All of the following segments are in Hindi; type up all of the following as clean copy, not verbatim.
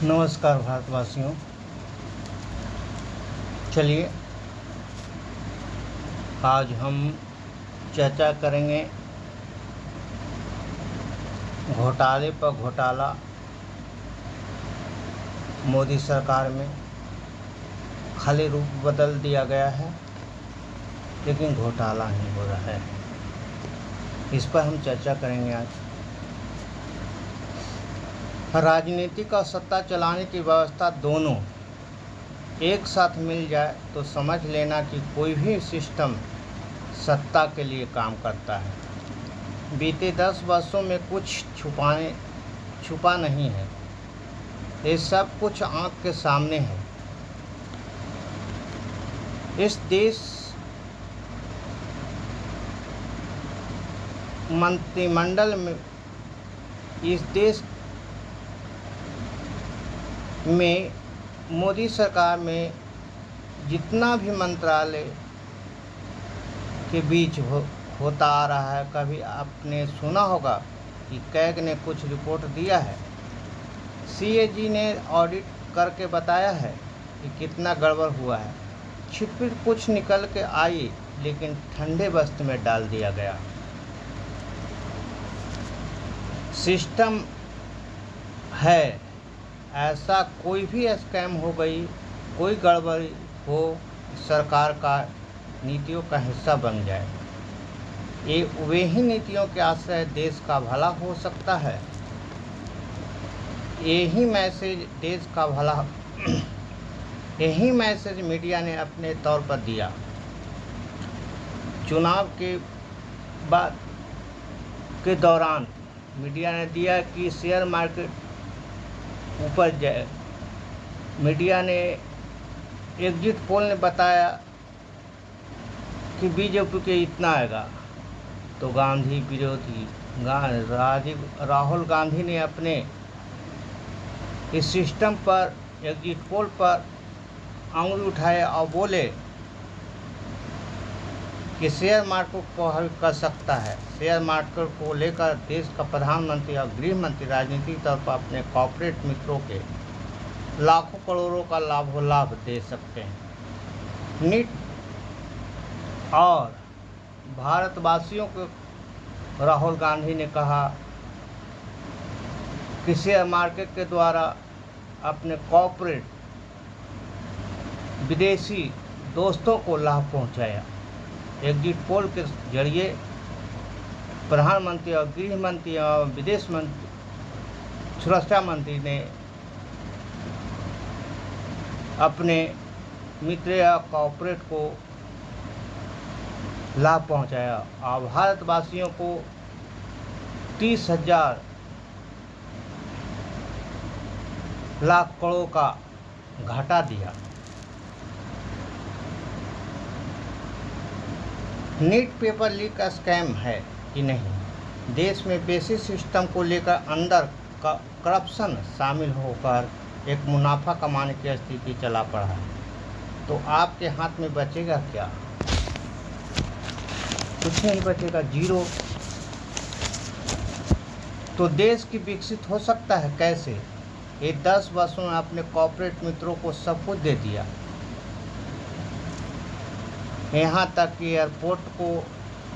नमस्कार भारतवासियों। चलिए आज हम चर्चा करेंगे घोटाले पर घोटाला मोदी सरकार में। खाली रूप बदल दिया गया है लेकिन घोटाला नहीं हो रहा है। इस पर हम चर्चा करेंगे आज। राजनीतिक और सत्ता चलाने की व्यवस्था दोनों एक साथ मिल जाए तो समझ लेना कि कोई भी सिस्टम सत्ता के लिए काम करता है। बीते 10 वर्षों में कुछ छुपा नहीं है। ये सब कुछ आंख के सामने है। इस देश मंत्रिमंडल में इस देश में मोदी सरकार में जितना भी मंत्रालय के बीच होता आ रहा है, कभी आपने सुना होगा कि कैग ने कुछ रिपोर्ट दिया है। सीएजी ने ऑडिट करके बताया है कि कितना गड़बड़ हुआ है। छिपकर कुछ निकल के आई लेकिन ठंडे बस्ते में डाल दिया गया। सिस्टम है ऐसा, कोई भी स्कैम हो गई, कोई गड़बड़ी हो, सरकार का नीतियों का हिस्सा बन जाए। ये वे ही नीतियों के आश्रय देश का भला हो सकता है। यही मैसेज मीडिया ने अपने तौर पर दिया। चुनाव के बाद के दौरान मीडिया ने दिया कि शेयर मार्केट ऊपर जाए। मीडिया ने एग्जिट पोल ने बताया कि बीजेपी के इतना आएगा, तो गांधी विरोधी राहुल गांधी ने अपने इस सिस्टम पर एग्जिट पोल पर आंगुली उठाए और बोले कि शेयर मार्केट को हल कर सकता है। शेयर मार्केट को लेकर देश का प्रधानमंत्री और गृह मंत्री राजनीतिक तौर पर अपने कॉर्पोरेट मित्रों के लाखों करोड़ों का लाभ दे सकते हैं। नीट और भारतवासियों को राहुल गांधी ने कहा कि शेयर मार्केट के द्वारा अपने कॉर्पोरेट विदेशी दोस्तों को लाभ पहुंचाया। एग्जिट पोल के जरिए प्रधानमंत्री और गृह मंत्री और विदेश मंत्री सुरक्षा मंत्री ने अपने मित्र या कॉर्पोरेट को लाभ पहुंचाया और भारतवासियों को 30,000 लाख करोड़ का घाटा दिया। नीट पेपर लीक का स्कैम है कि नहीं? देश में बेसिक सिस्टम को लेकर अंदर करप्शन शामिल होकर एक मुनाफा कमाने की स्थिति चला पड़ा है। तो आपके हाथ में बचेगा क्या? कुछ नहीं बचेगा, जीरो। तो देश की विकसित हो सकता है कैसे? ये 10 वर्षों में अपने कॉर्पोरेट मित्रों को सब कुछ दे दिया। यहाँ तक कि एयरपोर्ट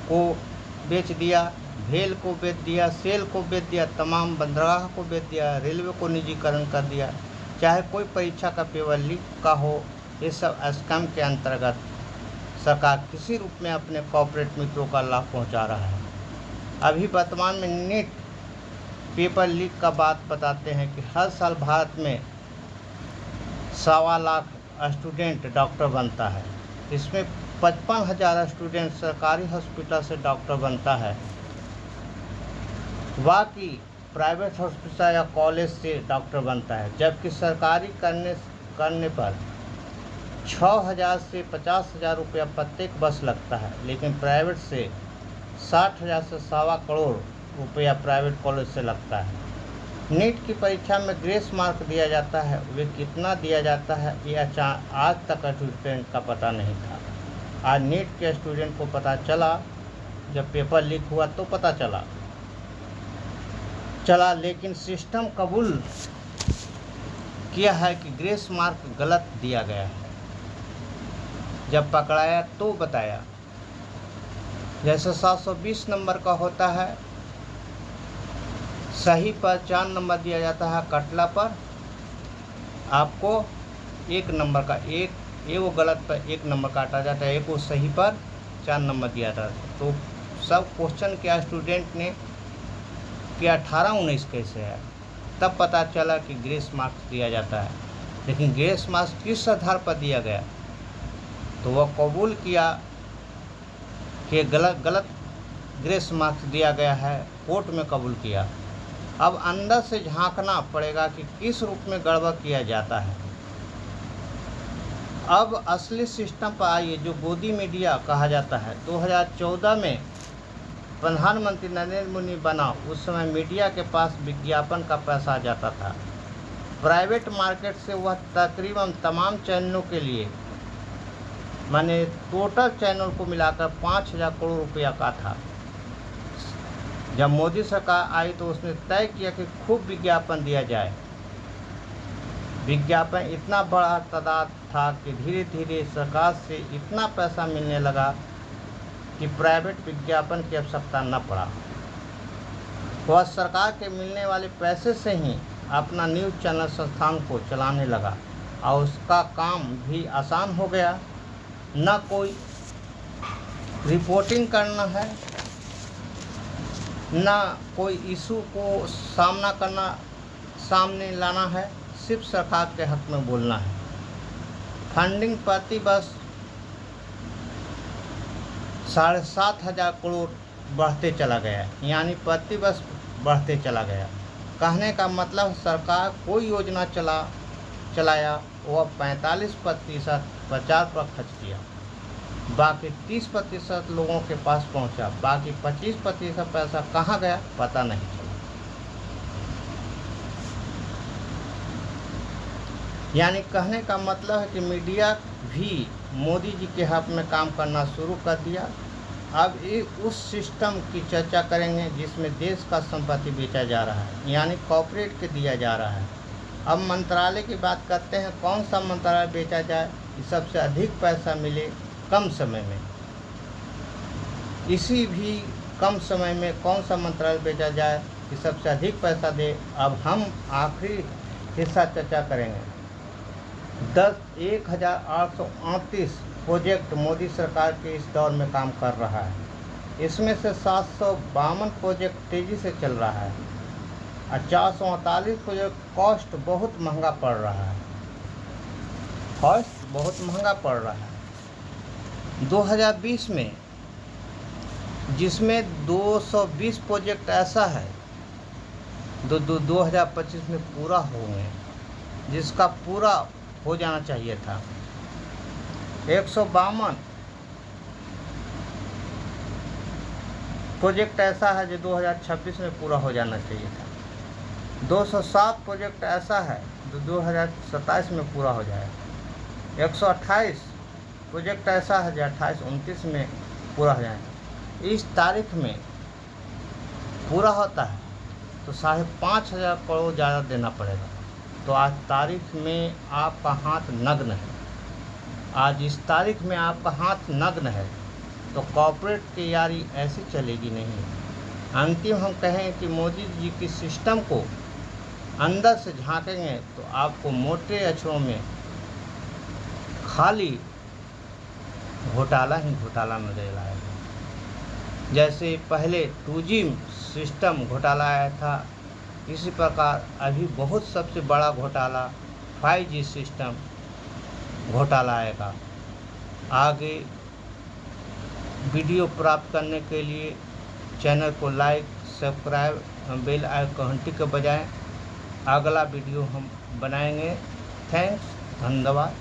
को बेच दिया, भेल को बेच दिया, सेल को बेच दिया, तमाम बंदरगाह को बेच दिया, रेलवे को निजीकरण कर दिया। चाहे कोई परीक्षा का पेपर लीक का हो, ये सब स्कैम के अंतर्गत सरकार किसी रूप में अपने कॉर्पोरेट मित्रों का लाभ पहुंचा रहा है। अभी वर्तमान में नीट पेपर लीक का बात बताते हैं कि हर साल भारत में 1.25 लाख स्टूडेंट डॉक्टर बनता है। इसमें 55,000 स्टूडेंट सरकारी हॉस्पिटल से डॉक्टर बनता है, बाकी प्राइवेट हॉस्पिटल या कॉलेज से डॉक्टर बनता है। जबकि सरकारी करने पर 6,000 से 50,000 रुपया प्रत्येक वर्ष लगता है, लेकिन प्राइवेट से 60,000 से 1.25 करोड़ रुपया प्राइवेट कॉलेज से लगता है। नीट की परीक्षा में ग्रेस मार्क दिया जाता है, वे कितना दिया जाता है ये आज तक स्टूडेंट का पता नहीं था। आज नीट के स्टूडेंट को पता चला, जब पेपर लीक हुआ तो पता चला। चला, लेकिन सिस्टम कबूल किया है कि ग्रेस मार्क गलत दिया गया है। जब पकड़ाया तो बताया, जैसे 720 नंबर का होता है, सही पर 4 नंबर दिया जाता है, कटला पर आपको 1 नंबर का एक वो गलत पर 1 नंबर काटा जाता है, एक वो सही पर 4 नंबर दिया जाता है। तो सब क्वेश्चन किया स्टूडेंट ने कि 18-19 कैसे है, तब पता चला कि ग्रेस मार्क्स दिया जाता है। लेकिन ग्रेस मार्क्स किस आधार पर दिया गया, तो वह कबूल किया कि गलत ग्रेस मार्क्स दिया गया है, कोर्ट में कबूल किया। अब अंदर से झांकना पड़ेगा कि किस रूप में गड़बड़ किया जाता है। अब असली सिस्टम पर आइए, जो गोदी मीडिया कहा जाता है। 2014 में प्रधानमंत्री नरेंद्र मोदी बना, उस समय मीडिया के पास विज्ञापन का पैसा आ जाता था। प्राइवेट मार्केट से वह तकरीबन तमाम चैनलों के लिए, माने टोटल चैनल को मिलाकर 5,000 करोड़ रुपया का था। जब मोदी सरकार आई तो उसने तय किया कि खूब विज्ञापन दिया जाए। विज्ञापन इतना बड़ा तादाद था कि धीरे धीरे सरकार से इतना पैसा मिलने लगा कि प्राइवेट विज्ञापन की आवश्यकता न पड़ा। वह सरकार के मिलने वाले पैसे से ही अपना न्यूज़ चैनल संस्थान को चलाने लगा और उसका काम भी आसान हो गया। न कोई रिपोर्टिंग करना है, न कोई इशू को सामने लाना है, सिर्फ सरकार के हक में बोलना है। फंडिंग प्रति वर्ष 7,500 करोड़ बढ़ते चला गया, यानी प्रति वर्ष बढ़ते चला गया। कहने का मतलब सरकार कोई योजना चलाया, वह 45% प्रचार पर खर्च किया, बाकी 30% लोगों के पास पहुंचा, बाकी 25% पैसा कहाँ गया पता नहीं चला। यानी कहने का मतलब है कि मीडिया भी मोदी जी के हक में काम करना शुरू कर दिया। अब ये उस सिस्टम की चर्चा करेंगे जिसमें देश का संपत्ति बेचा जा रहा है, यानी कॉर्पोरेट के दिया जा रहा है। अब मंत्रालय की बात करते हैं, कौन सा मंत्रालय बेचा जाए कि सबसे अधिक पैसा मिले कम समय में। इसी भी कम समय में कौन सा मंत्रालय बेचा जाए कि सबसे अधिक पैसा दे। अब हम आखिरी हिस्सा चर्चा करेंगे। 1,838 प्रोजेक्ट मोदी सरकार के इस दौर में काम कर रहा है। इसमें से 752 प्रोजेक्ट तेज़ी से चल रहा है और 448 प्रोजेक्ट कॉस्ट बहुत महंगा पड़ रहा है। 2020 में जिसमें 220 प्रोजेक्ट ऐसा है 2025 में पूरा होंगे, जिसका पूरा हो जाना चाहिए था। 152 प्रोजेक्ट ऐसा है जो 2026 में पूरा हो जाना चाहिए था। 207 प्रोजेक्ट ऐसा है जो 2027 में पूरा हो जाएगा। 128 प्रोजेक्ट ऐसा है जो 28-29 में पूरा हो जाएगा। इस तारीख में पूरा होता है तो 5,500 करोड़ ज़्यादा देना पड़ेगा। तो आज तारीख में आपका हाथ नग्न है, आज इस तारीख में आपका हाथ नग्न है, तो कॉर्पोरेट की यारी ऐसी चलेगी नहीं। अंतिम हम कहें कि मोदी जी की सिस्टम को अंदर से झांकेंगे तो आपको मोटे अक्षरों में खाली घोटाला ही घोटाला नजर आएगा। जैसे पहले 2G सिस्टम घोटाला आया था, इसी प्रकार अभी बहुत सबसे बड़ा घोटाला 5G सिस्टम घोटाला आएगा। आगे वीडियो प्राप्त करने के लिए चैनल को लाइक, सब्सक्राइब, बेल आइकन घंटी के बजाय अगला वीडियो हम बनाएंगे। थैंक्स, धन्यवाद।